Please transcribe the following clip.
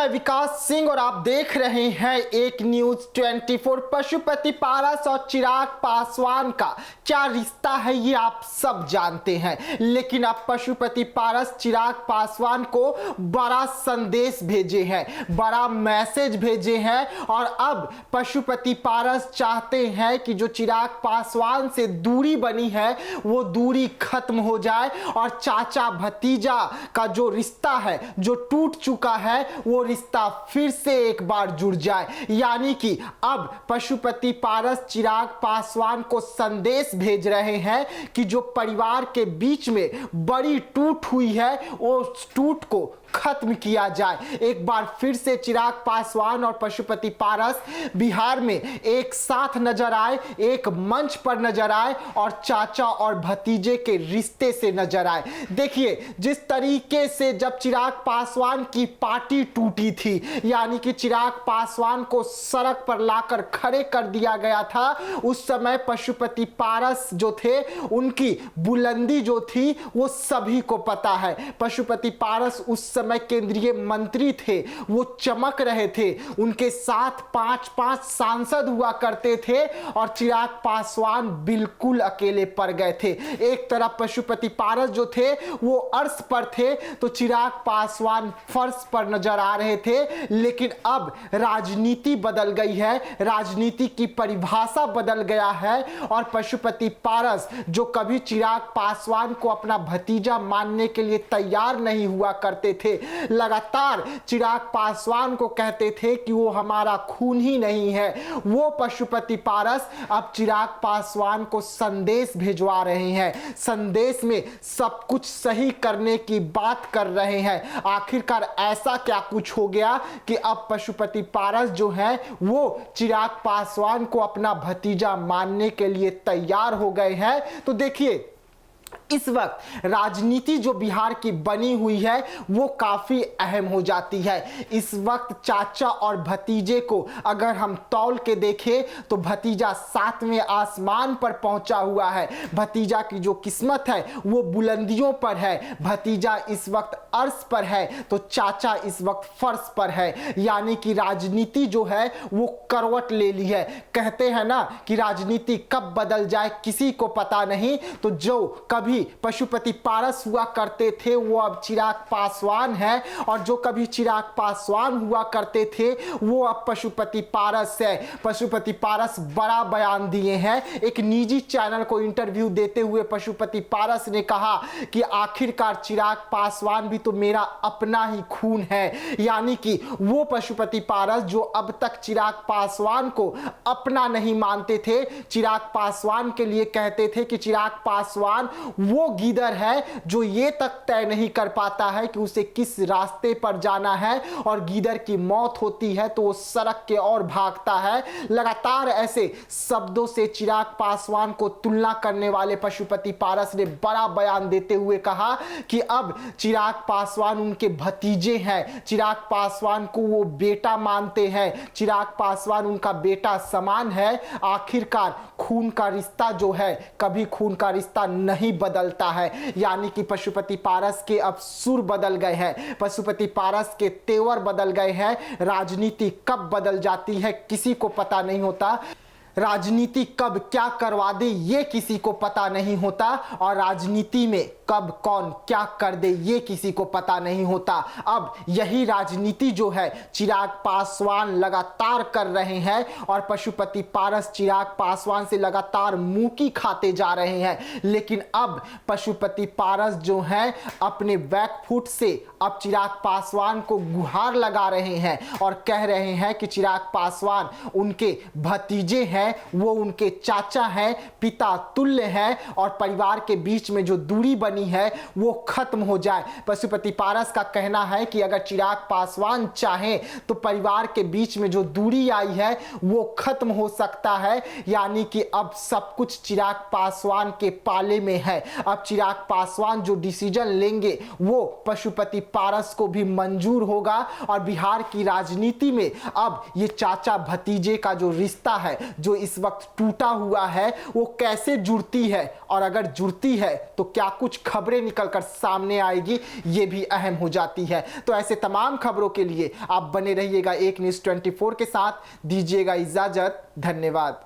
मैं विकास सिंह और आप देख रहे हैं एक न्यूज 24। पशुपति पारस और चिराग पासवान का क्या रिश्ता है ये आप सब जानते हैं, लेकिन अब पशुपति पारस चिराग पासवान को बड़ा संदेश भेजे हैं, बड़ा मैसेज भेजे हैं। और अब पशुपति पारस चाहते हैं कि जो चिराग पासवान से दूरी बनी है वो दूरी खत्म हो जाए और चाचा भतीजा का जो रिश्ता है, जो टूट चुका है, वो रिश्ता फिर से एक बार जुड़ जाए। यानी कि अब पशुपति पारस चिराग पासवान को संदेश भेज रहे हैं कि जो परिवार के बीच में बड़ी टूट हुई है वो टूट को खत्म किया जाए। एक बार फिर से चिराग पासवान और पशुपति पारस बिहार में एक साथ नजर आए, एक मंच पर नजर आए और चाचा और भतीजे के रिश्ते से नजर आए। देखिए, जिस तरीके से जब चिराग पासवान की पार्टी टूटी थी, यानी कि चिराग पासवान को सड़क पर लाकर खड़े कर दिया गया था, उस समय पशुपति पारस जो थे उनकी बुलंदी जो थी वो सभी को पता है। पशुपति पारस उस समय केंद्रीय मंत्री थे, वो चमक रहे थे, उनके साथ 5-5 सांसद हुआ करते थे और चिराग पासवान बिल्कुल अकेले पड़ गए थे। एक तरफ पशुपति पारस जो थे वो अर्श पर थे तो चिराग पासवान फर्श पर नजर आ रहे थे। लेकिन अब राजनीति बदल गई है, राजनीति की परिभाषा बदल गया है और पशुपति पारस जो कभी चिराग पासवान को अपना भतीजा मानने के लिए तैयार नहीं हुआ करते थे, लगातार चिराग पासवान को कहते थे कि वो हमारा खून ही नहीं है, वो पशुपति पारस अब चिराग पासवान को संदेश भिजवा रहे हैं। संदेश में सब कुछ सही करने की बात कर रहे हैं। आखिरकार ऐसा क्या कुछ हो गया कि अब पशुपति पारस जो है वो चिराग पासवान को अपना भतीजा मानने के लिए तैयार हो गए हैं। तो देखिए, इस वक्त राजनीति जो बिहार की बनी हुई है वो काफी अहम हो जाती है। इस वक्त चाचा और भतीजे को अगर हम तौल के देखें तो भतीजा 7वें आसमान पर पहुंचा हुआ है। भतीजा की जो किस्मत है वो बुलंदियों पर है। भतीजा इस वक्त अर्श पर है तो चाचा इस वक्त फर्श पर है। यानी कि राजनीति जो है वो करवट ले ली है। कहते हैं ना कि राजनीति कब बदल जाए किसी को पता नहीं। तो जो कभी पशुपति पारस हुआ करते थे वो अब चिराग पासवान है और जो कभी चिराग पासवान हुआ करते थे वो अब पशुपति पारस है। पशुपति पारस बड़ा बयान दिए हैं। एक निजी चैनल को इंटरव्यू देते हुए पशुपति पारस ने कहा कि आखिरकार चिराग पासवान भी तो मेरा अपना ही खून है। यानी कि वो पशुपति पारस जो अब तक चिराग पासवान को अपना नहीं मानते थे, चिराग पासवान के लिए कहते थे कि चिराग पासवान वो गीदड़ है जो ये तक तय नहीं कर पाता है कि उसे किस रास्ते पर जाना है और गीदड़ की मौत होती है तो वो सड़क के ओर भागता है। लगातार ऐसे शब्दों से चिराग पासवान को तुलना करने वाले पशुपति पारस ने बड़ा बयान देते हुए कहा कि अब चिराग पासवान उनके भतीजे हैं, चिराग पासवान को वो बेटा मानते हैं, चिराग पासवान उनका बेटा समान है। आखिरकार खून का रिश्ता जो है कभी खून का रिश्ता नहीं बदलता है। यानी कि पशुपति पारस के अब सुर बदल गए हैं, पशुपति पारस के तेवर बदल गए हैं। राजनीति कब बदल जाती है किसी को पता नहीं होता। राजनीति कब क्या करवा दे ये किसी को पता नहीं होता और राजनीति में कब कौन क्या कर दे ये किसी को पता नहीं होता। अब यही राजनीति जो है चिराग पासवान लगातार कर रहे हैं और पशुपति पारस चिराग पासवान से लगातार मुंह खाते जा रहे हैं। लेकिन अब पशुपति पारस जो हैं अपने बैकफुट से अब चिराग पासवान को गुहार लगा रहे हैं और कह रहे हैं कि चिराग पासवान उनके भतीजे हैं, वो उनके चाचा हैं, पिता तुल्य हैं और परिवार के बीच में जो दूरी बनी है वो खत्म हो जाए। पशुपति पारस का कहना है कि अगर चिराग पासवान चाहें तो परिवार के बीच में जो दूरी आई है वो खत्म हो सकता है। यानी कि अब सब कुछ चिराग पासवान के पाले में है। अब चिराग पासवान जो डिसीजन लेंगे वो पशुपति पारस को भी मंजूर होगा और बिहार की राजनीति में अब ये चाचा भतीजे का जो रिश्ता है, जो जो इस वक्त टूटा हुआ है वो कैसे जुड़ती है, और अगर जुड़ती है तो क्या कुछ खबरें निकलकर सामने आएगी, ये भी अहम हो जाती है। तो ऐसे तमाम खबरों के लिए आप बने रहिएगा एक न्यूज़ 24 के साथ। दीजिएगा इजाजत, धन्यवाद।